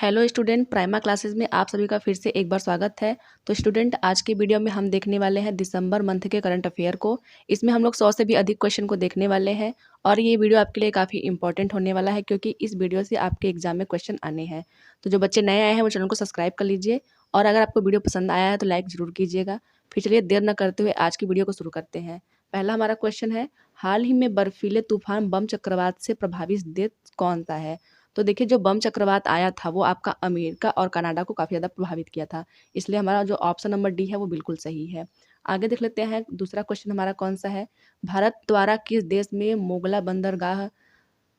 Hello student, prima classes में आप सभी का फिर से एक बार स्वागत है। तो स्टूडेंट, आज की वीडियो में हम देखने वाले हैं दिसंबर मंथ के करंट अफेयर को। इसमें हम लोग 100 से भी अधिक क्वेश्चन को देखने वाले हैं और ये वीडियो आपके लिए काफ़ी इंपॉर्टेंट होने वाला है क्योंकि इस वीडियो से आपके एग्जाम में क्वेश्चन आने हैं। तो जो बच्चे नए आए हैं वो चैनल को सब्सक्राइब कर लीजिए और अगर आपको वीडियो पसंद आया है तो लाइक ज़रूर कीजिएगा। फिर चलिए देर न करते हुए आज की वीडियो को शुरू करते हैं। पहला हमारा क्वेश्चन है, हाल ही में बर्फीले तूफान बम चक्रवात से प्रभावित देश कौन सा है? तो देखिए, जो बम चक्रवात आया था वो आपका अमेरिका और कनाडा को काफ़ी ज़्यादा प्रभावित किया था। इसलिए हमारा जो ऑप्शन नंबर डी है वो बिल्कुल सही है। आगे देख लेते हैं, दूसरा क्वेश्चन हमारा कौन सा है, भारत द्वारा किस देश में मोगला बंदरगाह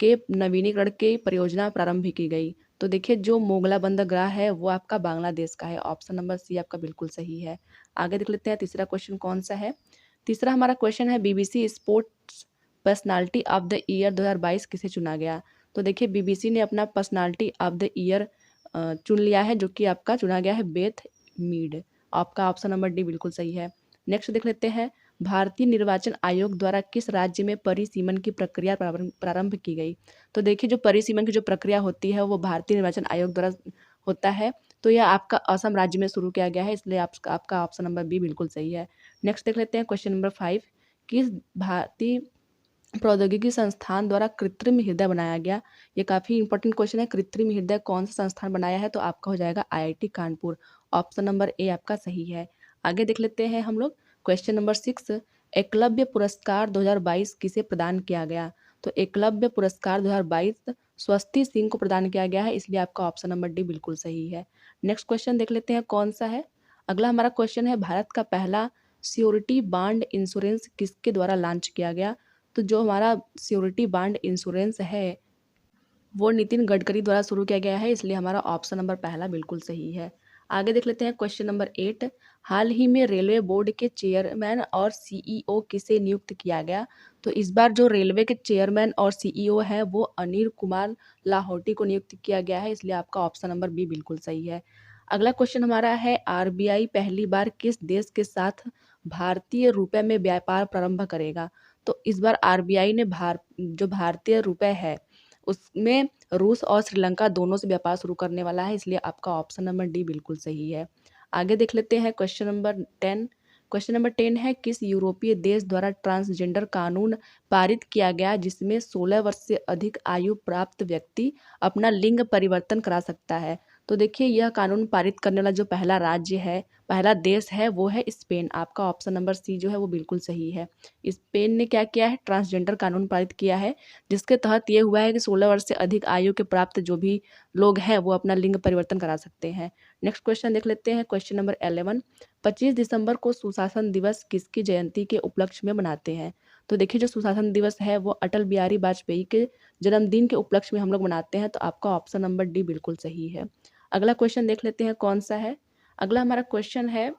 के नवीनीकरण की परियोजना प्रारंभ की गई? तो देखिए, जो मोगला बंदरगाह है वो आपका बांग्लादेश का है। ऑप्शन नंबर सी आपका बिल्कुल सही है। आगे देख लेते हैं, तीसरा क्वेश्चन कौन सा है। तीसरा हमारा क्वेश्चन है, BBC sports personality of the year 2022 किसे चुना गया? तो देखिए, बीबीसी ने अपना पर्सनालिटी ऑफ द ईयर चुन लिया है, जो कि आपका चुना गया है बेथ मीड। आपका ऑप्शन नंबर डी बिल्कुल सही है। नेक्स्ट देख लेते हैं, भारतीय निर्वाचन आयोग द्वारा किस राज्य में परिसीमन की प्रक्रिया प्रारंभ की गई? तो देखिए, जो परिसीमन की जो प्रक्रिया होती है वो भारतीय निर्वाचन आयोग द्वारा होता है। तो यह आपका असम राज्य में शुरू किया गया है, इसलिए आपका ऑप्शन नंबर बी बिल्कुल सही है। नेक्स्ट देख लेते हैं, क्वेश्चन नंबर 5, किस भारतीय प्रौद्योगिकी संस्थान द्वारा कृत्रिम हृदय बनाया गया? ये काफ़ी इंपॉर्टेंट क्वेश्चन है। कृत्रिम हृदय कौन सा संस्थान बनाया है? तो आपका हो जाएगा आईआईटी कानपुर। ऑप्शन नंबर ए आपका सही है। आगे देख लेते हैं हम लोग, क्वेश्चन नंबर 6, एकलव्य पुरस्कार 2022 किसे प्रदान किया गया? तो एकलव्य पुरस्कार 2022 स्वस्ति सिंह को प्रदान किया गया है, इसलिए आपका ऑप्शन नंबर डी बिल्कुल सही है। नेक्स्ट क्वेश्चन देख लेते हैं कौन सा है। अगला हमारा क्वेश्चन है, भारत का पहला श्योरिटी बांड इंश्योरेंस किसके द्वारा लॉन्च किया गया? तो जो हमारा श्योरिटी बांड इंश्योरेंस है वो नितिन गडकरी द्वारा शुरू किया गया है, इसलिए हमारा ऑप्शन नंबर पहला बिल्कुल सही है। आगे देख लेते हैं, क्वेश्चन नंबर 8, हाल ही में रेलवे बोर्ड के चेयरमैन और सीईओ किसे नियुक्त किया गया? तो इस बार जो रेलवे के चेयरमैन और सीईओ हैं वो अनिल कुमार लाहौटी को नियुक्त किया गया है, इसलिए आपका ऑप्शन नंबर बी बिल्कुल सही है। अगला क्वेश्चन हमारा है, आरबीआई पहली बार किस देश के साथ भारतीय रुपए में व्यापार प्रारंभ करेगा? तो इस बार आरबीआई ने जो भारतीय रुपए है उसमें रूस और श्रीलंका दोनों से व्यापार शुरू करने वाला है, इसलिए आपका ऑप्शन नंबर डी बिल्कुल सही है। आगे देख लेते हैं, क्वेश्चन नंबर 10। क्वेश्चन नंबर 10 है, किस यूरोपीय देश द्वारा ट्रांसजेंडर कानून पारित किया गया जिसमें 16 वर्ष से अधिक आयु प्राप्त व्यक्ति अपना लिंग परिवर्तन करा सकता है? तो देखिए, यह कानून पारित करने वाला जो पहला राज्य है, पहला देश है वो है स्पेन। आपका ऑप्शन नंबर सी जो है वो बिल्कुल सही है। स्पेन ने क्या किया है, ट्रांसजेंडर कानून पारित किया है, जिसके तहत ये हुआ है कि 16 वर्ष से अधिक आयु के प्राप्त जो भी लोग हैं वो अपना लिंग परिवर्तन करा सकते हैं। नेक्स्ट क्वेश्चन देख लेते हैं, क्वेश्चन नंबर 11, 25 दिसंबर को सुशासन दिवस किसकी जयंती के उपलक्ष्य में मनाते हैं? तो देखिए, जो सुशासन दिवस है वो अटल बिहारी वाजपेयी के जन्मदिन के उपलक्ष्य में हम लोग मनाते हैं, तो आपका ऑप्शन नंबर डी बिल्कुल सही है। अगला क्वेश्चन देख लेते हैं कौन सा है। अगला हमारा क्वेश्चन है,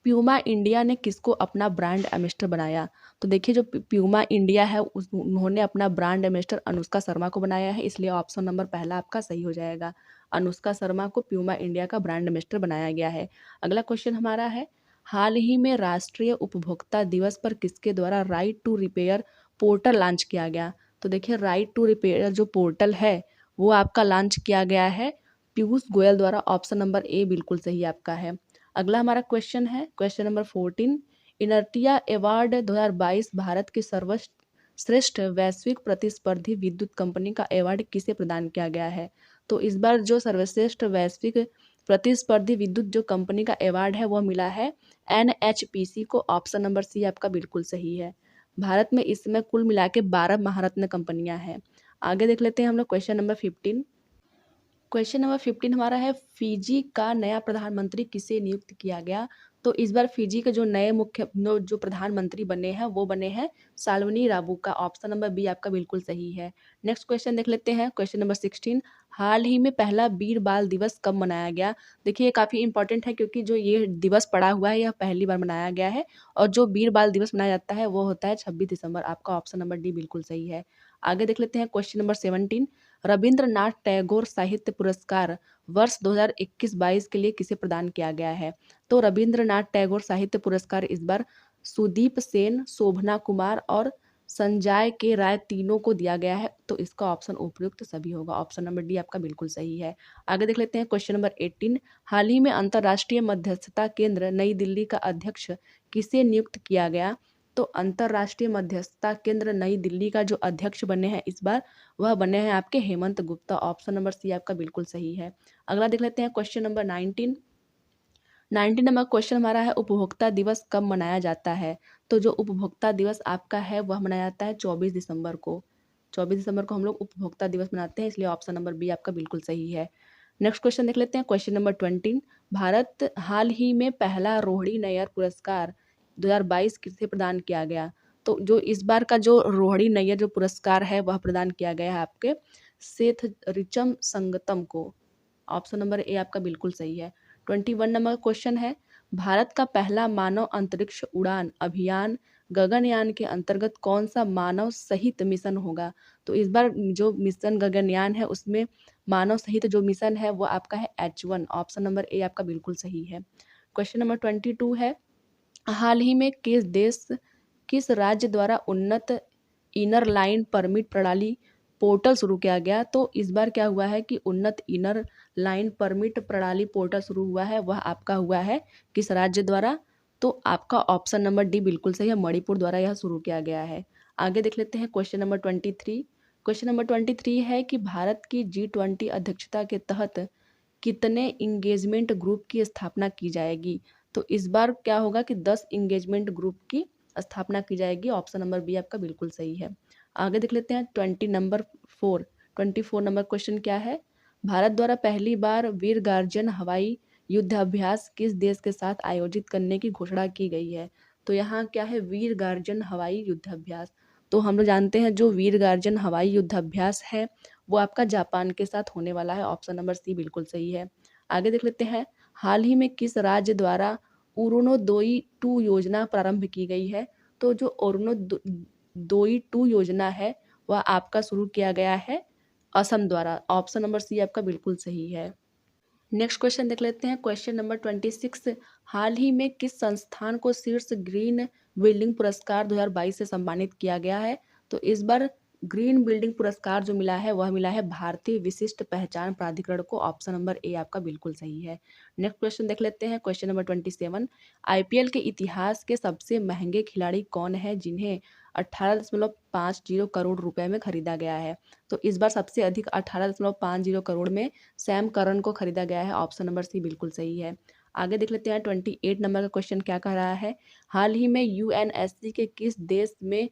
प्यूमा इंडिया ने किसको अपना ब्रांड एम्बेसडर बनाया? तो देखिए, जो प्यूमा इंडिया है उन्होंने अपना ब्रांड एम्बेसडर अनुष्का शर्मा को बनाया है, इसलिए ऑप्शन नंबर पहला आपका सही हो जाएगा। अनुष्का शर्मा को प्यूमा इंडिया का ब्रांड एम्बेसडर बनाया गया है। अगला क्वेश्चन हमारा है, हाल ही में राष्ट्रीय उपभोक्ता दिवस पर किसके द्वारा right to repair portal launch किया गया? तो देखिए, राइट टू रिपेयर जो पोर्टल है वो आपका लॉन्च किया गया है पीयूष गोयल द्वारा। ऑप्शन नंबर ए बिल्कुल सही आपका है। अगला हमारा क्वेश्चन है, question number 14, inertia award 2022 Bharat की सर्वश्रेष्ठ वैश्विक प्रतिस्पर्धी विद्युत कंपनी का अवार्ड किसे प्रदान किया गया है? तो इस बार जो सर्वश्रेष्ठ वैश्विक प्रतिस्पर्धी विद्युत जो कंपनी का अवार्ड है वो मिला है एनएचपीसी को। ऑप्शन नंबर सी आपका बिल्कुल सही है। भारत में इस समय कुल मिला के 12 महारत्न कंपनियां हैं। आगे देख लेते हैं हम लोग, क्वेश्चन नंबर 15। क्वेश्चन नंबर 15 हमारा है, फिजी का नया प्रधानमंत्री किसे नियुक्त किया गया? तो इस बार फिजी के जो नए जो प्रधानमंत्री बने हैं वो बने हैं साल्वनी राबू का। ऑप्शन नंबर बी आपका बिल्कुल सही है। नेक्स्ट क्वेश्चन देख लेते हैं, क्वेश्चन नंबर 16, हाल ही में पहला वीर बाल दिवस कब मनाया गया? देखिए, ये काफ़ी इंपॉर्टेंट है क्योंकि जो ये दिवस पड़ा हुआ है यह पहली बार मनाया गया है और जो वीर बाल दिवस मनाया जाता है वो होता है 26 दिसंबर। आपका ऑप्शन नंबर डी बिल्कुल सही है। आगे देख लेते हैं, क्वेश्चन नंबर 17, रविंद्रनाथ टैगोर साहित्य पुरस्कार वर्ष 2021-22 के लिए किसे प्रदान किया गया है? तो रविंद्रनाथ टैगोर साहित्य पुरस्कार इस बार सुदीप सेन, शोभना कुमार और संजय के राय तीनों को दिया गया है, तो इसका ऑप्शन उपयुक्त सभी होगा। ऑप्शन नंबर डी आपका बिल्कुल सही है। आगे देख लेते हैं क्वेश्चन नंबर 18। हाल ही में अंतर्राष्ट्रीय मध्यस्थता केंद्र नई दिल्ली का अध्यक्ष किसे नियुक्त किया गया? तो अंतर्राष्ट्रीय मध्यस्थता केंद्र नई दिल्ली का जो अध्यक्ष बने हैं इस बार, वह बने हैं आपके Hemant Gupta. Option number C आपका बिल्कुल सही है। अगला देख लेते हैं क्वेश्चन नंबर 19। 19 नंबर क्वेश्चन हमारा है, उपभोक्ता दिवस कब मनाया जाता है? तो जो उपभोक्ता दिवस आपका है वह मनाया जाता है 24 दिसंबर को। 24 दिसंबर को हम लोग उपभोक्ता दिवस मनाते हैं, इसलिए ऑप्शन नंबर बी आपका बिल्कुल सही है। नेक्स्ट क्वेश्चन देख लेते हैं क्वेश्चन नंबर 20। भारत हाल ही में पहला रोहिणी नैयर पुरस्कार 2022 किसे प्रदान किया गया? तो जो इस बार का जो रोहिणी नैयर जो पुरस्कार है वह प्रदान किया गया है आपके सेठ रिचम संगतम को। ऑप्शन नंबर ए आपका बिल्कुल सही है। 21 नंबर क्वेश्चन है, भारत का पहला मानव अंतरिक्ष उड़ान अभियान गगनयान के अंतर्गत कौन सा मानव सहित मिशन होगा? तो इस बार जो मिशन गगनयान है उसमें मानव सहित जो मिशन है वो आपका है H1। ऑप्शन नंबर ए आपका बिल्कुल सही है। क्वेश्चन नंबर 22 है, हाल ही में किस राज्य द्वारा उन्नत इनर लाइन परमिट प्रणाली पोर्टल शुरू किया गया? तो इस बार क्या हुआ है कि उन्नत इनर लाइन परमिट प्रणाली पोर्टल शुरू हुआ है, वह आपका हुआ है किस राज्य द्वारा? तो आपका ऑप्शन नंबर डी बिल्कुल सही है, मणिपुर द्वारा यह शुरू किया गया है। आगे देख लेते हैं क्वेश्चन नंबर 23। क्वेश्चन नंबर 23 है कि भारत की G20 अध्यक्षता के तहत कितने इंगेजमेंट ग्रुप की स्थापना की जाएगी? तो इस बार क्या होगा कि 10 इंगेजमेंट ग्रुप की स्थापना की जाएगी। ऑप्शन नंबर बी आपका बिल्कुल सही है। आगे देख लेते हैं 24 नंबर क्वेश्चन क्या है, भारत द्वारा पहली बार वीर गार्जन हवाई युद्धाभ्यास किस देश के साथ आयोजित करने की घोषणा की गई है? तो यहाँ क्या है, वीर गार्जन हवाई युद्धाभ्यास। तो हम लोग जानते हैं जो वीर गार्जन हवाई युद्धाभ्यास है वो आपका जापान के साथ होने वाला है। ऑप्शन नंबर सी बिल्कुल सही है। आगे देख लेते हैं, हाल ही में किस राज्य द्वारा अरुणोदय 2 योजना प्रारंभ की गई है? तो जो अरुणोदय 2 योजना है वह आपका शुरू किया गया है असम द्वारा। ऑप्शन नंबर सी आपका बिल्कुल सही है। नेक्स्ट क्वेश्चन देख लेते हैं क्वेश्चन नंबर 26। हाल ही में किस संस्थान को शीर्ष ग्रीन बिल्डिंग पुरस्कार 2022 से सम्मानित किया गया है? तो इस बार ग्रीन बिल्डिंग पुरस्कार जो मिला है वह मिला है भारतीय विशिष्ट पहचान प्राधिकरण को। ऑप्शन नंबर ए आपका बिल्कुल सही है। नेक्स्ट क्वेश्चन देख लेते हैं क्वेश्चन नंबर 27। आईपीएल के इतिहास के सबसे महंगे खिलाड़ी कौन है जिन्हें 18.50 करोड़ रुपए में खरीदा गया है? तो इस बार सबसे अधिक 18.50 करोड़ में सैम करन को खरीदा गया है। ऑप्शन नंबर सी बिल्कुल सही है। आगे देख लेते हैं 28 नंबर का क्वेश्चन क्या कह रहा है, हाल ही में यूएनएससी के किस देश में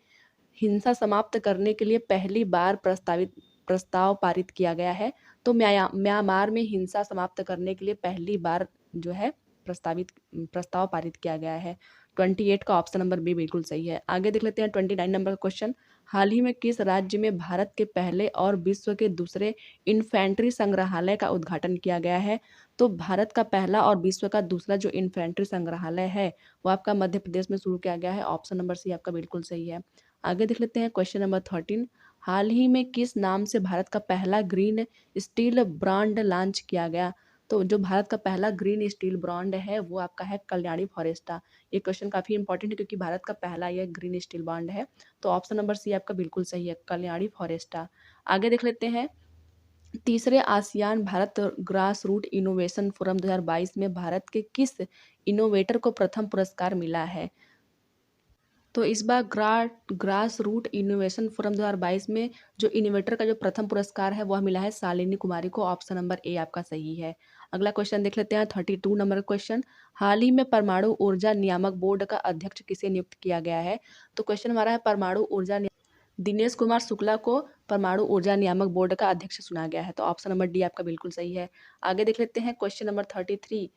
हिंसा समाप्त करने के लिए पहली बार प्रस्ताव पारित किया गया है? तो म्यांमार में हिंसा समाप्त करने के लिए पहली बार जो है प्रस्ताव पारित किया गया है। 28 का ऑप्शन नंबर बी बिल्कुल सही है। आगे देख लेते हैं 29 नंबर का क्वेश्चन, हाल ही में किस राज्य में भारत के पहले और विश्व के दूसरे इन्फेंट्री संग्रहालय का उद्घाटन किया गया है? तो भारत का पहला और विश्व का दूसरा जो इन्फेंट्री संग्रहालय है वो आपका मध्य प्रदेश में शुरू किया गया है। ऑप्शन नंबर सी आपका बिल्कुल सही है। आगे देख लेते हैं क्वेश्चन नंबर 13। हाल ही में किस नाम से भारत का पहला ग्रीन स्टील ब्रांड लॉन्च किया गया? तो जो भारत का पहला ग्रीन स्टील ब्रांड है वो आपका है कल्याणी फॉरेस्टा। ये क्वेश्चन काफ़ी इंपॉर्टेंट है क्योंकि भारत का पहला यह ग्रीन स्टील ब्रांड है। तो ऑप्शन नंबर सी आपका बिल्कुल सही है, कल्याणी फॉरेस्टा। आगे देख लेते हैं, तीसरे ASEAN Bharat grass root innovation forum 2022 में भारत के किस इनोवेटर को प्रथम पुरस्कार मिला है? तो इस बार ग्रास रूट इनोवेशन फोरम 2022 में जो इनोवेटर का जो प्रथम पुरस्कार है वह मिला है शालिनी कुमारी को। ऑप्शन नंबर ए आपका सही है। अगला क्वेश्चन देख लेते हैं 32 नंबर क्वेश्चन, हाल ही में परमाणु ऊर्जा नियामक बोर्ड का अध्यक्ष किसे नियुक्त किया गया है? तो क्वेश्चन हमारा है परमाणु ऊर्जा दिनेश कुमार शुक्ला को परमाणु ऊर्जा नियामक बोर्ड का अध्यक्ष चुना गया है। तो ऑप्शन नंबर डी आपका बिल्कुल सही है। आगे देख लेते हैं क्वेश्चन नंबर 33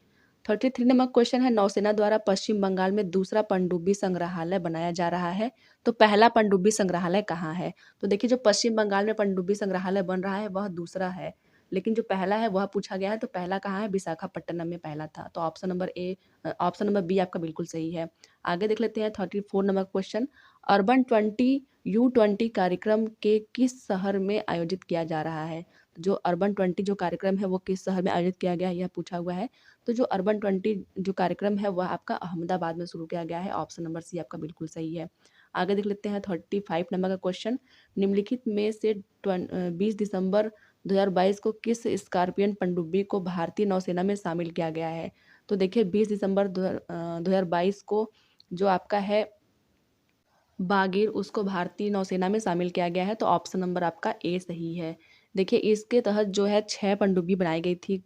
नंबर क्वेश्चन है, नौसेना द्वारा पश्चिम बंगाल में दूसरा पनडुब्बी संग्रहालय बनाया जा रहा है, तो पहला पनडुब्बी संग्रहालय कहाँ है? तो देखिए जो पश्चिम बंगाल में पनडुब्बी संग्रहालय बन रहा है वह दूसरा है, लेकिन जो पहला है वह पूछा गया है, तो पहला कहाँ है? विशाखापट्टनम में पहला था। तो ऑप्शन नंबर बी आपका बिल्कुल सही है। आगे देख लेते हैं 34 नंबर क्वेश्चन, अर्बन 20 कार्यक्रम के किस शहर में आयोजित किया जा रहा है? जो अर्बन 20 जो कार्यक्रम है वो किस शहर में आयोजित किया गया है यह पूछा हुआ है। तो जो अर्बन 20 जो कार्यक्रम है वह आपका अहमदाबाद में शुरू किया गया है। ऑप्शन नंबर सी आपका बिल्कुल सही है। आगे देख लेते हैं 35 नंबर का क्वेश्चन। निम्नलिखित में से 20 दिसंबर 2022 को किस स्कॉर्पियन पनडुब्बी को भारतीय नौसेना में शामिल किया गया है? तो देखिए 20 दिसंबर 2022 को जो आपका है बागीर, उसको भारतीय नौसेना में शामिल किया गया है। तो ऑप्शन नंबर आपका ए सही है। देखिए इसके तहत जो है 6 पनडुब्बी बनाई गई थी,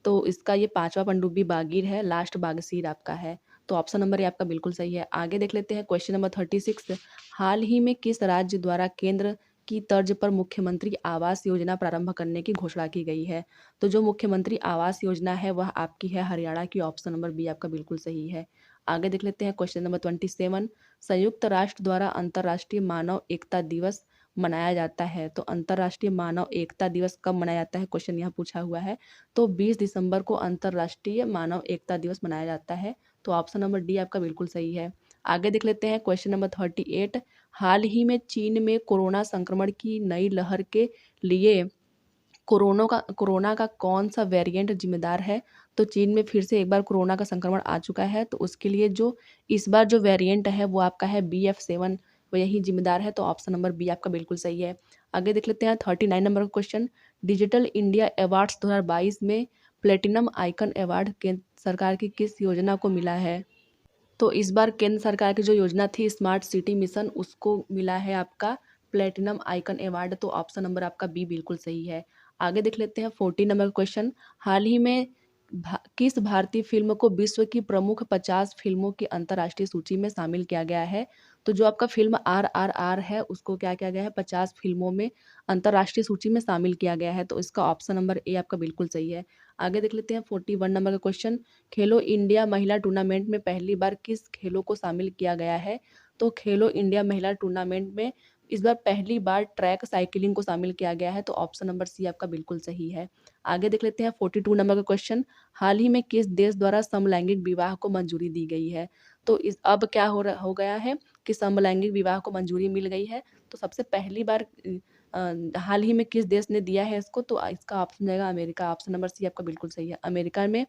तो इसका ये 5वां पनडुब्बी बागीर है, लास्ट बागसीर आपका है। तो ऑप्शन नंबर ए आपका बिल्कुल सही है। आगे देख लेते हैं क्वेश्चन नंबर 36। हाल ही में किस राज्य द्वारा केंद्र की तर्ज पर मुख्यमंत्री आवास योजना प्रारंभ करने की घोषणा की गई है? तो जो मुख्यमंत्री आवास योजना है वह आपकी है हरियाणा की। ऑप्शन नंबर बी आपका बिल्कुल सही है। आगे देख लेते हैं क्वेश्चन नंबर 27। संयुक्त राष्ट्र द्वारा अंतर्राष्ट्रीय मानव एकता दिवस मनाया जाता है। तो अंतर्राष्ट्रीय मानव एकता दिवस कब मनाया जाता है, क्वेश्चन यहाँ पूछा हुआ है। तो 20 दिसंबर को अंतर्राष्ट्रीय मानव एकता दिवस मनाया जाता है। तो ऑप्शन नंबर डी आपका बिल्कुल सही है। आगे देख लेते हैं क्वेश्चन नंबर 38। हाल ही में चीन में कोरोना संक्रमण की नई लहर के लिए कोरोना का कौन सा वेरिएंट जिम्मेदार है? तो चीन में फिर से एक बार कोरोना का संक्रमण आ चुका है, तो उसके लिए जो इस बार जो वेरिएंट है वो आपका है BF7, वो यही जिम्मेदार है। तो ऑप्शन नंबर बी आपका बिल्कुल सही है। आगे देख लेते हैं 39 नंबर का क्वेश्चन। डिजिटल इंडिया अवार्ड्स 2022 में प्लेटिनम आइकन अवार्ड केंद्र सरकार की किस योजना को मिला है? तो इस बार केंद्र सरकार की जो योजना थी स्मार्ट सिटी मिशन, उसको मिला है आपका प्लेटिनम आइकन अवार्ड। तो ऑप्शन नंबर आपका बी बिल्कुल सही है। आगे देख लेते हैं 40 नंबर क्वेश्चन। हाल ही में किस भारतीय फिल्म को विश्व की प्रमुख 50 फिल्मों की अंतर्राष्ट्रीय सूची में शामिल किया गया है? तो जो आपका फिल्म RRR है उसको क्या किया गया है, 50 फिल्मों में अंतर्राष्ट्रीय सूची में शामिल किया गया है। तो इसका ऑप्शन नंबर ए आपका बिल्कुल सही है। आगे देख लेते हैं 41 नंबर का क्वेश्चन। खेलो इंडिया महिला टूर्नामेंट में पहली बार किस खेलों को शामिल किया गया है? तो खेलो इंडिया महिला टूर्नामेंट में इस बार पहली बार ट्रैक साइकिलिंग को शामिल किया गया है। तो ऑप्शन नंबर सी आपका बिल्कुल सही है। आगे देख लेते हैं 42 नंबर का क्वेश्चन। हाल ही में किस देश द्वारा समलैंगिक विवाह को मंजूरी दी गई है? तो इस अब क्या हो गया है कि समलैंगिक विवाह को मंजूरी मिल गई है। तो सबसे पहली बार हाल ही में किस देश ने दिया है इसको? तो इसका ऑप्शन जाएगा अमेरिका। ऑप्शन नंबर सी आपका बिल्कुल सही है। अमेरिका में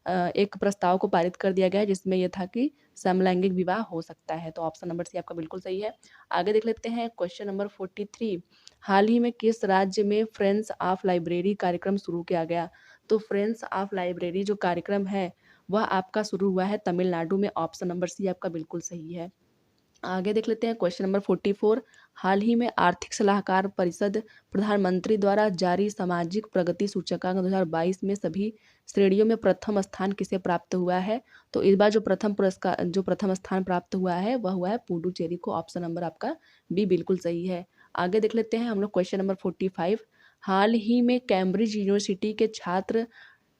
एक प्रस्ताव को पारित कर दिया गया है जिसमें यह था कि समलैंगिक विवाह हो सकता है। तो ऑप्शन नंबर सी आपका बिल्कुल सही है। आगे देख लेते हैं क्वेश्चन नंबर 43। हाल ही में किस राज्य में फ्रेंड्स ऑफ लाइब्रेरी कार्यक्रम शुरू किया गया? तो फ्रेंड्स ऑफ लाइब्रेरी जो कार्यक्रम है वह आपका शुरू हुआ है तमिलनाडु में। ऑप्शन नंबर सी आपका बिल्कुल सही है। आगे देख लेते हैं क्वेश्चन नंबर 44। हाल ही में आर्थिक सलाहकार परिषद प्रधानमंत्री द्वारा जारी सामाजिक प्रगति सूचकांक 2022 में सभी श्रेणियों में प्रथम स्थान किसे प्राप्त हुआ है? तो इस बार जो प्रथम स्थान प्राप्त हुआ है वह हुआ है पुडुचेरी को। ऑप्शन नंबर आपका बी बिल्कुल सही है। आगे देख लेते हैं हम लोग क्वेश्चन नंबर 45। हाल ही में कैम्ब्रिज यूनिवर्सिटी के छात्र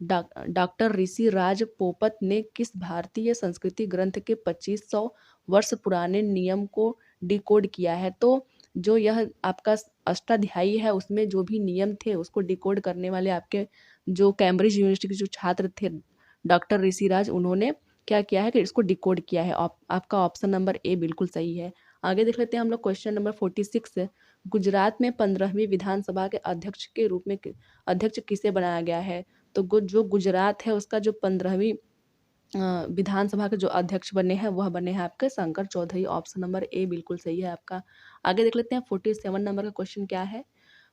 डॉक्टर ऋषि राज पोपत ने किस भारतीय संस्कृति ग्रंथ के 2500 वर्ष पुराने नियम को डिकोड किया है? तो जो यह आपका अष्टाध्यायी है उसमें जो भी नियम थे उसको डिकोड करने वाले आपके जो कैम्ब्रिज यूनिवर्सिटी के जो छात्र थे डॉक्टर ऋषिराज, उन्होंने क्या किया है कि इसको डिकोड किया है। आपका ऑप्शन नंबर ए बिल्कुल सही है। आगे देख लेते हैं हम लोग क्वेश्चन नंबर 46। गुजरात में 15वीं विधानसभा के अध्यक्ष के रूप में अध्यक्ष किसे बनाया गया है? तो जो गुजरात है उसका जो 15वीं विधानसभा के जो अध्यक्ष बने हैं वह बने हैं आपके Shankar Chaudhary. Option number A बिल्कुल सही है आपका। आगे देख लेते हैं 47 नंबर का क्वेश्चन क्या है।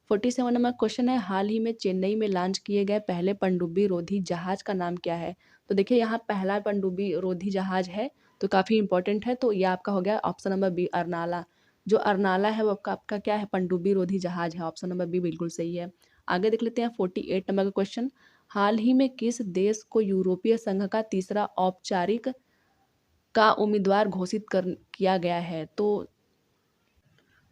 47 नंबर क्वेश्चन है, हाल ही में चेन्नई में लॉन्च किए गए पहले पनडुब्बी रोधी जहाज का नाम क्या है? तो देखिए यहाँ पहला पनडुब्बी रोधी जहाज है, तो काफ़ी इंपॉर्टेंट है। तो ये आपका हो गया ऑप्शन नंबर बी अरनाला। जो अरनाला है वो आपका क्या है, पनडुब्बी रोधी जहाज है। ऑप्शन नंबर बी बिल्कुल सही है। आगे देख लेते हैं 48 नंबर का क्वेश्चन। हाल ही में किस देश को यूरोपीय संघ का तीसरा औपचारिक का उम्मीदवार घोषित कर किया गया है? तो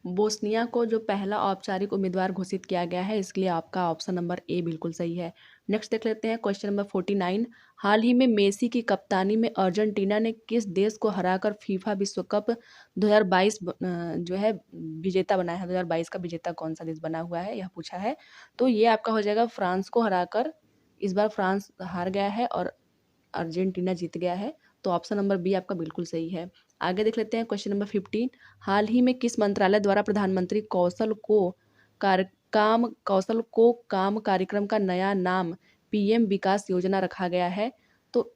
बोस्निया को जो पहला औपचारिक उम्मीदवार घोषित किया गया है, इसलिए आपका ऑप्शन नंबर ए बिल्कुल सही है। नेक्स्ट देख लेते हैं क्वेश्चन नंबर 49। हाल ही में मेसी की कप्तानी में अर्जेंटीना ने किस देश को हराकर फीफा विश्व कप 2022 जो है विजेता बनाया है? 2022 का विजेता कौन सा देश बना हुआ है, यह पूछा है। तो ये आपका हो जाएगा फ्रांस को हराकर। इस बार फ्रांस हार गया है और अर्जेंटीना जीत गया है। तो ऑप्शन नंबर बी आपका बिल्कुल सही है। आगे देख लेते हैं क्वेश्चन नंबर 15। हाल ही में किस मंत्रालय द्वारा प्रधानमंत्री कौशल को काम कार्यक्रम का नया नाम PM विकास योजना रखा गया है? तो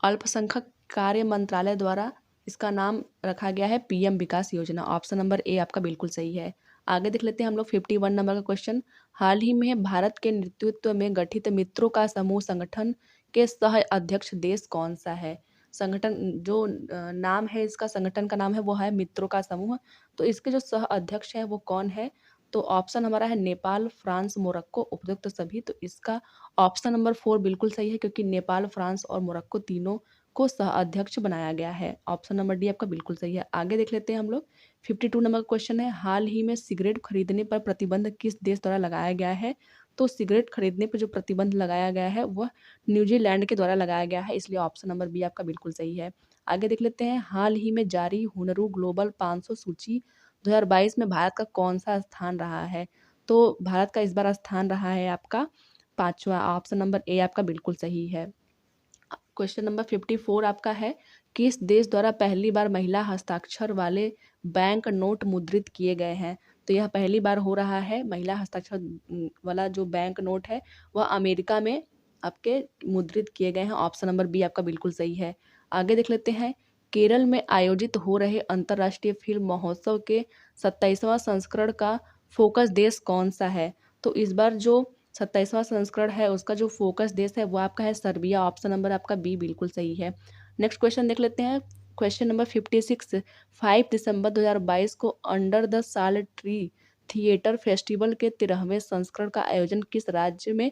अल्पसंख्यक कार्य मंत्रालय द्वारा इसका नाम रखा गया है पीएम विकास योजना। ऑप्शन नंबर ए आपका बिल्कुल सही है। आगे देख लेते हैं हम लोग 51 नंबर का क्वेश्चन। हाल ही में भारत के नेतृत्व में गठित मित्रों का समूह संगठन के सह अध्यक्ष देश कौन सा है? संगठन जो नाम है इसका, संगठन का नाम है वो है मित्रों का समूह। तो इसके जो सह अध्यक्ष हैं वो कौन है? तो ऑप्शन हमारा है नेपाल, फ्रांस, मोरक्को, उपयुक्त सभी। तो इसका ऑप्शन नंबर 4 बिल्कुल सही है, क्योंकि नेपाल, फ्रांस और मोरक्को तीनों को सह अध्यक्ष बनाया गया है। ऑप्शन नंबर डी आपका बिल्कुल सही है। आगे देख लेते हैं हम लोग 52 नंबर का क्वेश्चन है। हाल ही में सिगरेट खरीदने पर प्रतिबंध किस देश द्वारा लगाया गया है? तो सिगरेट खरीदने पर जो प्रतिबंध लगाया गया है वह न्यूजीलैंड के द्वारा लगाया गया है, इसलिए ऑप्शन नंबर बी आपका बिल्कुल सही है। आगे देख लेते हैं। हाल ही में जारी हुनरू ग्लोबल 500 सूची 2022 में भारत का कौन सा स्थान रहा है? तो भारत का इस बार स्थान रहा है आपका 5वां। ऑप्शन नंबर ए आपका बिल्कुल सही है। क्वेश्चन नंबर 54 आपका है। किस देश द्वारा पहली बार महिला हस्ताक्षर वाले बैंक नोट मुद्रित किए गए हैं? तो यह पहली बार हो रहा है। महिला हस्ताक्षर वाला जो बैंक नोट है वह अमेरिका में आपके मुद्रित किए गए हैं। ऑप्शन नंबर बी आपका बिल्कुल सही है। आगे देख लेते हैं। केरल में आयोजित हो रहे अंतर्राष्ट्रीय फिल्म महोत्सव के 27वां संस्करण का फोकस देश कौन सा है? तो इस बार जो 27वां संस्करण है उसका जो फोकस देश है वो आपका है सर्बिया। ऑप्शन नंबर आपका बी बिल्कुल सही है। नेक्स्ट क्वेश्चन देख लेते हैं। Question number 56। 5 दिसंबर 2022 को अंडर द साल ट्री थिएटर फेस्टिवल के 13वें संस्करण का आयोजन किस राज्य में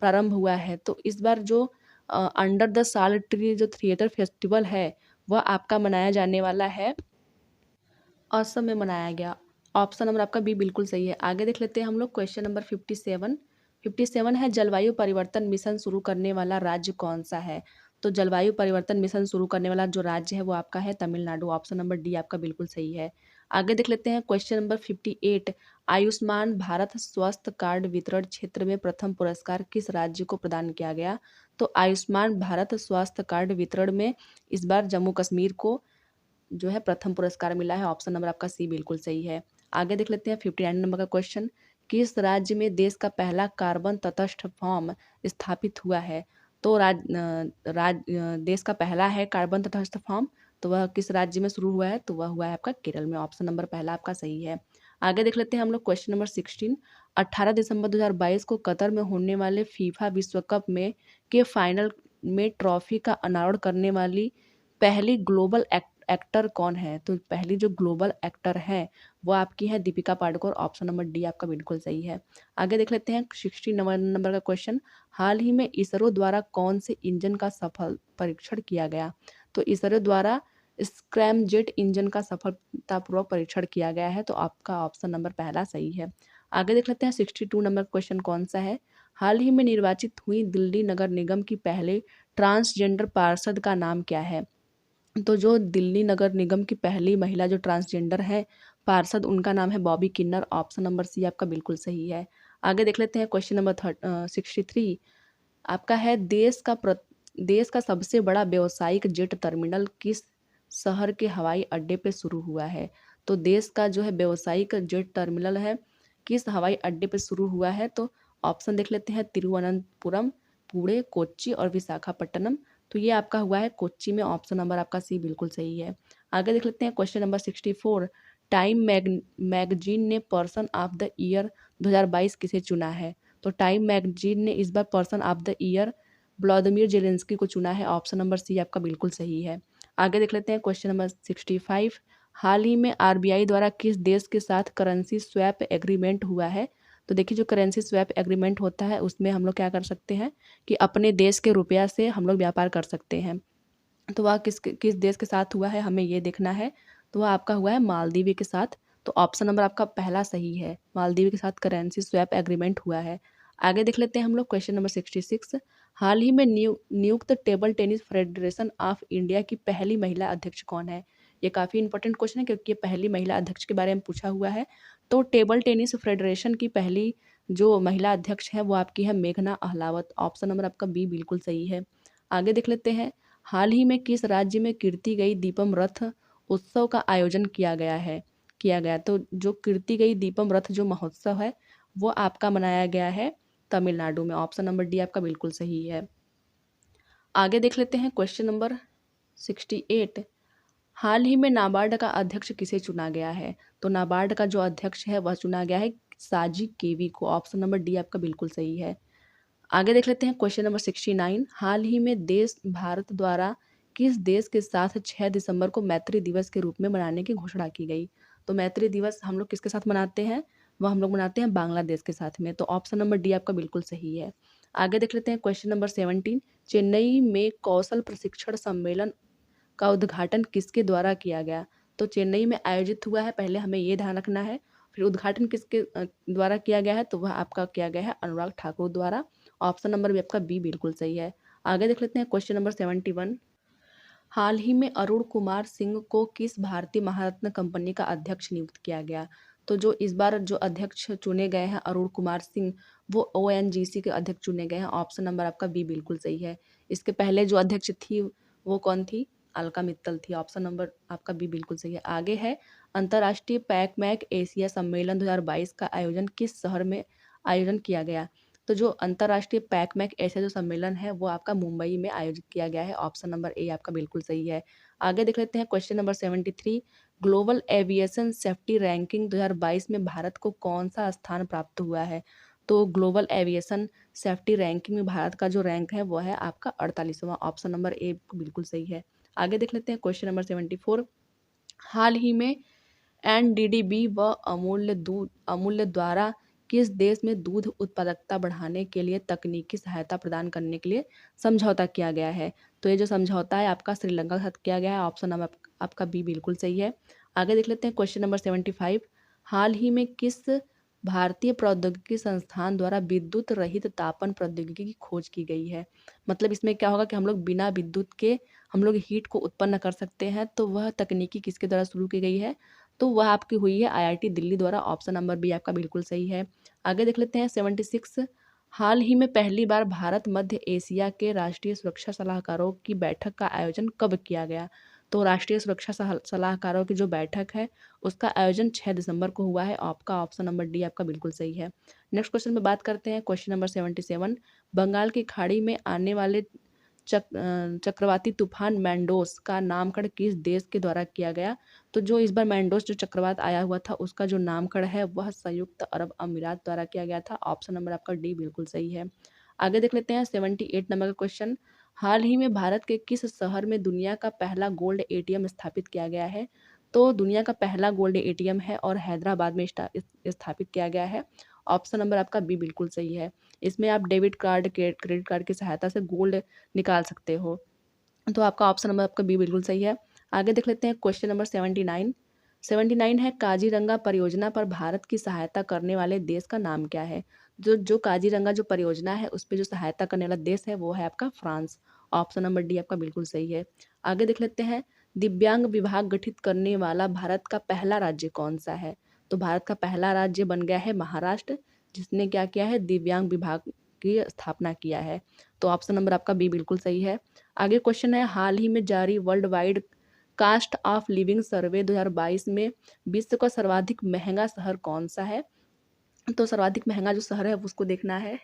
प्रारंभ हुआ है? तो इस बार जो अंडर द साल ट्री जो थिएटर फेस्टिवल है वह आपका मनाया जाने वाला है, असम में मनाया गया। ऑप्शन नंबर आपका बी बिल्कुल सही है। आगे देख लेते हैं हम लोग क्वेश्चन नंबर 57। 57 है। जलवायु परिवर्तन मिशन शुरू करने वाला राज्य कौन सा है? तो जलवायु परिवर्तन मिशन शुरू करने वाला जो राज्य है वो आपका है तमिलनाडु। ऑप्शन नंबर डी आपका बिल्कुल सही है। आगे देख लेते हैं क्वेश्चन नंबर 58। आयुष्मान भारत स्वास्थ्य कार्ड वितरण क्षेत्र में प्रथम पुरस्कार किस राज्य को प्रदान किया गया? तो आयुष्मान भारत स्वास्थ्य कार्ड वितरण में इस बार जम्मू कश्मीर को जो है प्रथम पुरस्कार मिला है। ऑप्शन नंबर आपका सी बिल्कुल सही है। आगे देख लेते हैं 59 नंबर का क्वेश्चन। किस राज्य में देश का पहला कार्बन तटस्थ फॉर्म स्थापित हुआ है? तो देश का पहला है कार्बन तटस्थ फॉर्म, तो वह किस राज्य में शुरू हुआ है? तो वह हुआ है आपका केरल में। ऑप्शन नंबर पहला आपका सही है। आगे देख लेते हैं हम लोग क्वेश्चन नंबर 16। 18 दिसंबर 2022 को कतर में होने वाले फीफा विश्व कप में के फाइनल में ट्रॉफी का अनावरण करने वाली पहली ग्लोबल एक्टर कौन है? तो पहली जो ग्लोबल एक्टर है वो आपकी है Deepika Padukone. Option number D आपका बिल्कुल सही है। आगे देख लेते हैं 60 नंबर का क्वेश्चन। हाल ही में इसरो द्वारा कौन से इंजन का सफल परीक्षण किया गया? तो इसरो द्वारा स्क्रैमजेट इंजन का सफलतापूर्वक परीक्षण किया गया है, तो आपका ऑप्शन नंबर पहला सही है। आगे देख लेते हैं 62 नंबर क्वेश्चन कौन सा है। हाल ही में निर्वाचित हुई दिल्ली नगर निगम की पहले ट्रांसजेंडर पार्षद का नाम क्या है? तो जो दिल्ली नगर निगम की पहली महिला जो ट्रांसजेंडर है पार्षद, उनका नाम है बॉबी किन्नर। ऑप्शन नंबर सी आपका बिल्कुल सही है। आगे देख लेते हैं क्वेश्चन नंबर 63 आपका है। देश का सबसे बड़ा व्यावसायिक जेट टर्मिनल किस शहर के हवाई अड्डे पे शुरू हुआ है? तो देश का जो है व्यावसायिक जेट टर्मिनल है किस हवाई अड्डे पे शुरू हुआ है? तो ऑप्शन देख लेते हैं तिरुवनंतपुरम, पुणे, कोच्चि और विशाखापट्टनम। तो ये आपका हुआ है कोच्चि में। ऑप्शन नंबर आपका सी बिल्कुल सही है। आगे देख लेते हैं क्वेश्चन नंबर 64। टाइम मैगजीन ने पर्सन ऑफ द ईयर 2022 किसे चुना है? तो टाइम मैगजीन ने इस बार person of the year Volodymyr Zelensky को चुना है। ऑप्शन नंबर सी आपका बिल्कुल सही है। आगे देख लेते हैं क्वेश्चन नंबर 65। हाल ही में आरबीआई द्वारा किस देश के साथ करेंसी स्वैप एग्रीमेंट हुआ है? तो देखिए जो करेंसी स्वैप एग्रीमेंट होता है उसमें हम लोग क्या कर सकते हैं कि अपने देश के रुपया से हम लोग व्यापार कर सकते हैं। तो वह किस किस देश के साथ हुआ है हमें ये देखना है। तो वह आपका हुआ है मालदीव के साथ। तो ऑप्शन नंबर आपका पहला सही है, मालदीव के साथ करेंसी स्वैप एग्रीमेंट हुआ है। आगे देख लेते हैं हम लोग क्वेश्चन नंबर 66। हाल ही में नियुक्त table tennis federation of India की पहली महिला अध्यक्ष कौन है? ये काफ़ी इंपॉर्टेंट क्वेश्चन है क्योंकि ये पहली महिला अध्यक्ष के बारे में पूछा हुआ है। तो टेबल टेनिस फेडरेशन की पहली जो महिला अध्यक्ष है वो आपकी है मेघना अहलावत। ऑप्शन नंबर आपका बी बिल्कुल सही है। आगे देख लेते हैं। हाल ही में किस राज्य में कीर्ति गई दीपम रथ उत्सव का आयोजन किया गया? तो जो कीर्ति गई दीपम रथ जो महोत्सव है वो आपका मनाया गया है तमिलनाडु में। ऑप्शन नंबर डी आपका बिल्कुल सही है। आगे देख लेते हैं क्वेश्चन नंबर 68। हाल ही में नाबार्ड का अध्यक्ष किसे चुना गया है? तो नाबार्ड का जो अध्यक्ष है वह चुना गया है साजी केवी को। ऑप्शन नंबर डी आपका बिल्कुल सही है। आगे देख लेते हैं क्वेश्चन नंबर 69। हाल ही में देश भारत द्वारा किस देश के साथ 6 दिसंबर को मैत्री दिवस के रूप में मनाने की घोषणा की गई? तो मैत्री दिवस हम लोग किसके साथ मनाते हैं? वह हम लोग मनाते हैं बांग्लादेश के साथ में। तो ऑप्शन नंबर डी आपका बिल्कुल सही है। आगे देख लेते हैं क्वेश्चन नंबर 17। चेन्नई में कौशल प्रशिक्षण सम्मेलन का उद्घाटन किसके द्वारा किया गया? तो चेन्नई में आयोजित हुआ है, पहले हमें ये ध्यान रखना है। फिर उद्घाटन किसके द्वारा किया गया है? तो वह आपका किया गया है अनुराग ठाकुर द्वारा। ऑप्शन नंबर भी आपका बी बिल्कुल सही है। आगे देख लेते हैं क्वेश्चन नंबर 71। हाल ही में अरुण कुमार सिंह को किस भारतीय महारत्न कंपनी का अध्यक्ष नियुक्त किया गया? तो जो इस बार जो अध्यक्ष चुने गए हैं अरुण कुमार सिंह, वो ओएनजीसी के अध्यक्ष चुने गए हैं। ऑप्शन नंबर आपका बी बिल्कुल सही है। इसके पहले जो अध्यक्ष थी वो कौन थी? अलका मित्तल थी। ऑप्शन नंबर आपका बी बिल्कुल सही है। आगे है अंतर्राष्ट्रीय पैकमैक एशिया सम्मेलन 2022 का आयोजन किस शहर में आयोजन किया गया? तो जो अंतर्राष्ट्रीय पैकमैक एशिया जो सम्मेलन है वो आपका मुंबई में आयोजित किया गया है। ऑप्शन नंबर ए आपका बिल्कुल सही है। आगे देख लेते हैं question number 73। Global aviation safety ranking 2022 में भारत को कौन सा स्थान प्राप्त हुआ है? तो ग्लोबल एविएशन सेफ्टी रैंकिंग में भारत का जो रैंक है वो है आपका 48वां। ऑप्शन नंबर ए बिल्कुल सही है। आगे देख लेते हैं क्वेश्चन नंबर 74। हाल ही में एनडीडीबी व अमूल्य द्वारा किस देश में दूध उत्पादकता बढ़ाने के लिए तकनीकी सहायता प्रदान करने के लिए समझौता किया गया है? तो ये जो समझौता है आपका श्रीलंका के साथ किया गया है। ऑप्शन नंबर आपका बी बिल्कुल सही है। आगे देख लेते हैं क्वेश्चन नंबर 75। हाल ही में किस भारतीय प्रौद्योगिकी संस्थान द्वारा विद्युत रहित तापन प्रौद्योगिकी की खोज की गई है? मतलब इसमें क्या होगा कि हम लोग बिना विद्युत के हम लोग हीट को उत्पन्न कर सकते हैं। तो वह तकनीकी किसके द्वारा शुरू की गई है? तो वह आपकी हुई है आईआईटी दिल्ली द्वारा। ऑप्शन नंबर बी आपका बिल्कुल सही है। आगे देख लेते हैं 76। हाल ही में पहली बार भारत मध्य एशिया के राष्ट्रीय सुरक्षा सलाहकारों की बैठक का आयोजन कब किया गया? तो राष्ट्रीय सुरक्षा सलाहकारों की जो बैठक है उसका आयोजन 6 दिसंबर को हुआ है। आपका ऑप्शन नंबर डी आपका बिल्कुल सही है। नेक्स्ट क्वेश्चन में बात करते हैं क्वेश्चन नंबर 77। बंगाल की खाड़ी में आने वाले चक्रवाती तूफान मैंडोस का नामकरण किस देश के द्वारा किया गया? तो जो इस बार मैंडोस जो चक्रवात आया हुआ था उसका जो नामकरण है वह संयुक्त अरब अमीरात द्वारा किया गया था। ऑप्शन नंबर आपका डी बिल्कुल सही है। आगे देख लेते हैं 78 नंबर का क्वेश्चन। हाल ही में भारत के किस शहर में दुनिया का पहला गोल्ड एटीएम स्थापित किया गया है? तो दुनिया का पहला गोल्ड एटीएम है और हैदराबाद में स्थापित किया गया है। ऑप्शन नंबर आपका बी बिल्कुल सही है। इसमें आप डेबिट कार्ड क्रेडिट कार्ड की सहायता से गोल्ड निकाल सकते हो। तो आपका ऑप्शन नंबर आपका बी बिल्कुल सही है। आगे देख लेते हैं क्वेश्चन नंबर 79। 79 है काजीरंगा परियोजना पर भारत की सहायता करने वाले देश का नाम क्या है? जो जो काजीरंगा जो परियोजना है उस पर जो सहायता करने वाला देश है वो है आपका फ्रांस। ऑप्शन नंबर डी आपका बिल्कुल सही है। आगे देख लेते हैं दिव्यांग विभाग गठित करने वाला भारत का पहला राज्य कौन सा है? तो भारत का पहला राज्य बन गया है महाराष्ट्र, जिसने क्या किया है दिव्यांग विभाग की स्थापना किया है। तो ऑप्शन नंबर आपका बी बिल्कुल सही है। आगे क्वेश्चन है हाल ही में जारी world wide cost of living survey 2022 में विश्व का सर्वाधिक महंगा शहर कौन सा है? तो सर्वाधिक महंगा जो शहर है उसको देखना है।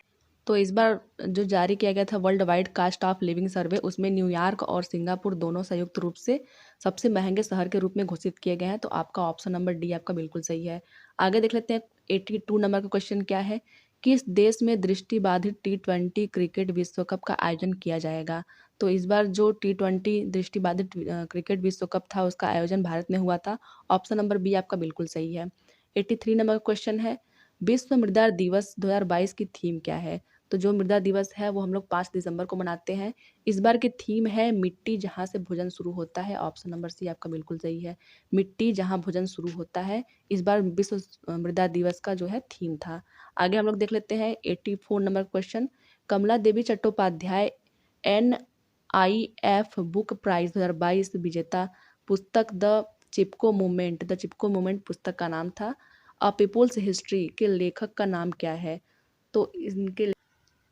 तो इस बार जो जारी किया गया था world wide cost of living survey उसमें न्यूयॉर्क और सिंगापुर दोनों संयुक्त रूप से सबसे महंगे शहर के रूप में घोषित किए गए हैं। तो आपका ऑप्शन नंबर डी आपका बिल्कुल सही है। आगे देख लेते हैं 82 नंबर का क्वेश्चन क्या है? किस देश में दृष्टिबाधित T20 क्रिकेट विश्व कप का आयोजन किया जाएगा? तो इस बार जो T20 दृष्टिबाधित क्रिकेट विश्व कप था उसका आयोजन भारत में हुआ था। ऑप्शन नंबर बी आपका बिल्कुल सही है। 83 नंबर का क्वेश्चन है विश्व मृदा दिवस 2022 की थीम क्या है? तो जो मृदा दिवस है वो हम लोग 5 दिसंबर को मनाते हैं। इस बार की थीम है मिट्टी जहाँ से भोजन शुरू होता है। ऑप्शन नंबर सी आपका बिल्कुल सही है। मिट्टी जहाँ भोजन शुरू होता है इस बार विश्व मृदा दिवस का जो है थीम था। आगे हम लोग देख लेते हैं 84 नंबर क्वेश्चन। कमला देवी चट्टोपाध्याय NIF बुक प्राइज 2022 विजेता पुस्तक द चिपको मूवमेंट पुस्तक का नाम था। अ पीपुल्स हिस्ट्री के लेखक का नाम क्या है? तो इनके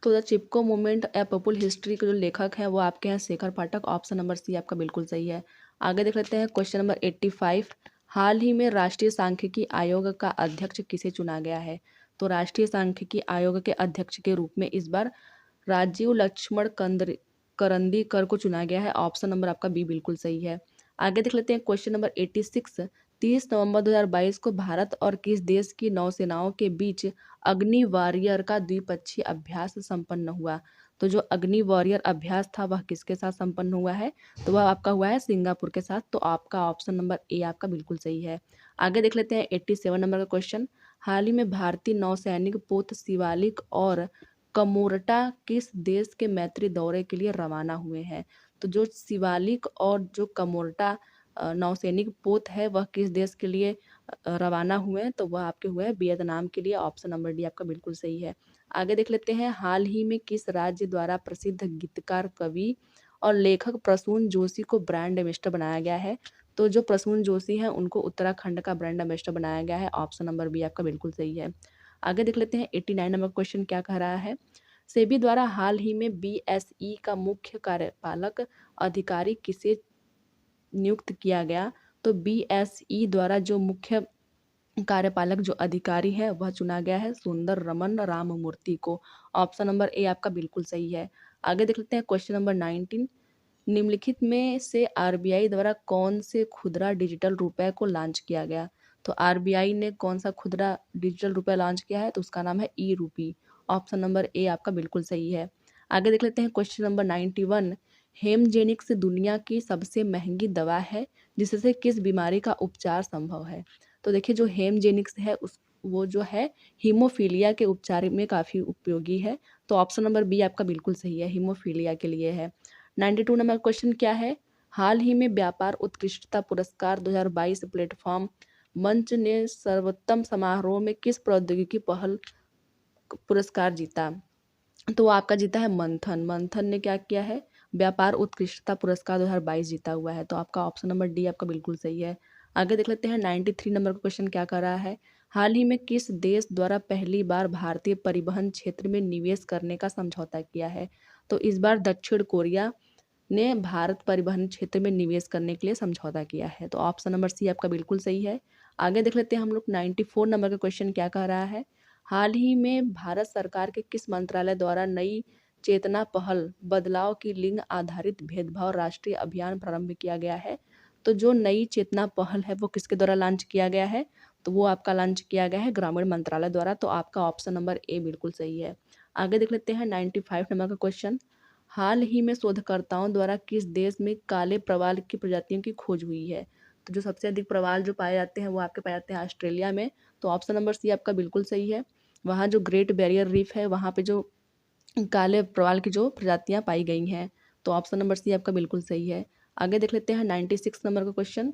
तो the Chipko movement A people history के जो लेखक हैं वो आपके हैं शेखर पाठक। ऑप्शन नंबर सी आपका बिल्कुल सही है। आगे देख लेते हैं क्वेश्चन नंबर 85। हाल ही में राष्ट्रीय सांख्यिकी आयोग का अध्यक्ष किसे चुना गया है? तो राष्ट्रीय सांख्यिकी आयोग के अध्यक्ष के रूप में इस बार राजीव लक्ष्मण करंदीकर को चुना गया है। ऑप्शन नंबर आपका बी बिल्कुल सही है। आगे देख लेते हैं क्वेश्चन नंबर 86। 30 नवंबर 2022 को भारत और किस देश की नौसेनाओं के बीच अग्नि वॉरियर का द्विपक्षीय अभ्यास संपन्न हुआ? तो जो अग्नि वॉरियर अभ्यास था वह किसके साथ संपन्न हुआ है? तो वह आपका हुआ है सिंगापुर के साथ। तो आपका ऑप्शन नंबर ए आपका बिल्कुल सही है। आगे देख लेते हैं 87 नंबर का क्वेश्चन। हाल ही में भारतीय नौसैनिक पोत शिवालिक और कमोरटा किस देश के मैत्री दौरे के लिए रवाना हुए हैं? तो जो शिवालिक और जो कमोरटा नौसैनिक पोत है वह किस देश के लिए रवाना हुए हैं? तो वह आपके हुए हैं वियतनाम के लिए। ऑप्शन नंबर डी आपका बिल्कुल सही है। आगे देख लेते हैं हाल ही में किस राज्य द्वारा प्रसिद्ध गीतकार कवि और लेखक प्रसून जोशी को ब्रांड एम्बेसडर बनाया गया है? तो जो प्रसून जोशी हैं उनको उत्तराखंड का ब्रांड एम्बेसडर बनाया गया है। ऑप्शन नंबर बी आपका बिल्कुल सही है। आगे देख लेते हैं 89 नंबर क्वेश्चन क्या कह रहा है। सेबी द्वारा हाल ही में बीएसई का मुख्य कार्यपालक अधिकारी किसे नियुक्त किया गया? तो बीएसई द्वारा जो मुख्य कार्यपालक जो अधिकारी है वह चुना गया है सुंदर रमन राममूर्ति को। ऑप्शन नंबर ए आपका बिल्कुल सही है। आगे देख लेते हैं क्वेश्चन नंबर 19। निम्नलिखित में से आरबीआई द्वारा कौन से खुदरा डिजिटल रुपए को लॉन्च किया गया? तो आरबीआई ने कौन सा खुदरा डिजिटल रुपए लॉन्च किया है? तो उसका नाम है ई रूपी। ऑप्शन नंबर ए आपका बिल्कुल सही है। आगे देख लेते हैं क्वेश्चन नंबर 91। हेमजेनिक्स दुनिया की सबसे महंगी दवा है जिससे किस बीमारी का उपचार संभव है? तो देखिए जो हेमजेनिक्स है उस वो जो है हीमोफीलिया के उपचार में काफ़ी उपयोगी है। तो ऑप्शन नंबर बी आपका बिल्कुल सही है, हीमोफीलिया के लिए है। 92 नंबर क्वेश्चन क्या है। हाल ही में व्यापार उत्कृष्टता पुरस्कार 2022 प्लेटफॉर्म मंच ने सर्वोत्तम समारोह में किस प्रौद्योगिकी पहल पुरस्कार जीता? तो वो आपका जीता है मंथन। मंथन ने क्या किया है? व्यापार उत्कृष्टता पुरस्कार 2022 जीता हुआ है। तो आपका ऑप्शन नंबर डी आपका बिल्कुल सही है। आगे देख लेते हैं 93 नंबर का क्वेश्चन क्या कर रहा है। हाल ही में किस देश द्वारा पहली बार भारतीय परिवहन क्षेत्र में निवेश करने का समझौता किया है? तो इस बार दक्षिण कोरिया ने भारत परिवहन क्षेत्र में निवेश करने के लिए समझौता किया है। तो ऑप्शन नंबर सी आपका बिल्कुल सही है। आगे देख लेते हैं हम लोग 94 नंबर का क्वेश्चन क्या कह रहा है। हाल ही में भारत सरकार के किस मंत्रालय द्वारा नई चेतना पहल बदलाव की लिंग आधारित भेदभाव राष्ट्रीय अभियान प्रारंभ किया गया है? तो जो नई चेतना पहल है वो किसके द्वारा लॉन्च किया गया है? तो वो आपका लॉन्च किया गया है ग्रामीण मंत्रालय द्वारा। तो आपका ऑप्शन नंबर ए बिल्कुल सही है। आगे देख लेते हैं 95 नंबर का क्वेश्चन। हाल ही में शोधकर्ताओं द्वारा किस देश में काले प्रवाल की प्रजातियों की खोज हुई है? तो जो सबसे अधिक प्रवाल जो पाए जाते हैं वो आपके पाए जाते हैं ऑस्ट्रेलिया में। तो ऑप्शन नंबर सी आपका बिल्कुल सही है। वहाँ जो ग्रेट बैरियर रीफ है वहाँ पे जो काले प्रवाल की जो प्रजातियाँ पाई गई हैं। तो ऑप्शन नंबर सी आपका बिल्कुल सही है। आगे देख लेते हैं 96 नंबर का क्वेश्चन।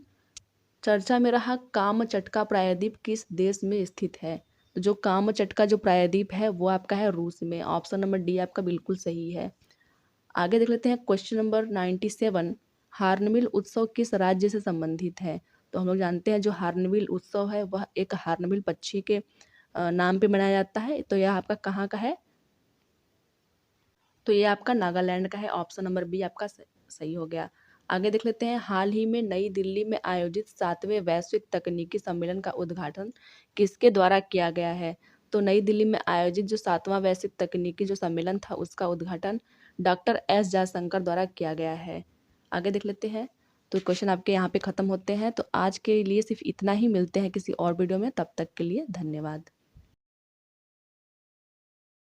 चर्चा में रहा कामचटका प्रायद्वीप किस देश में स्थित है? तो जो कामचटका जो प्रायद्वीप है वो आपका है रूस में। ऑप्शन नंबर डी आपका बिल्कुल सही है। आगे देख लेते हैं क्वेश्चन नंबर 97। हार्नबिल उत्सव किस राज्य से संबंधित है? तो हम लोग जानते हैं जो हार्नबिल उत्सव है वह एक हार्नबिल पक्षी के नाम पे मनाया जाता है। तो यह आपका कहाँ का है? तो ये आपका नागालैंड का है। ऑप्शन नंबर बी आपका सही हो गया। आगे देख लेते हैं हाल ही में नई दिल्ली में आयोजित 7वें वैश्विक तकनीकी सम्मेलन का उद्घाटन किसके द्वारा किया गया है? तो नई दिल्ली में आयोजित जो 7वां वैश्विक तकनीकी जो सम्मेलन था उसका उद्घाटन डॉक्टर एस जयशंकर द्वारा किया गया है। आगे देख लेते हैं। तो क्वेश्चन आपके यहाँ पे खत्म होते हैं। तो आज के लिए सिर्फ इतना ही। मिलते हैं किसी और वीडियो में, तब तक के लिए धन्यवाद।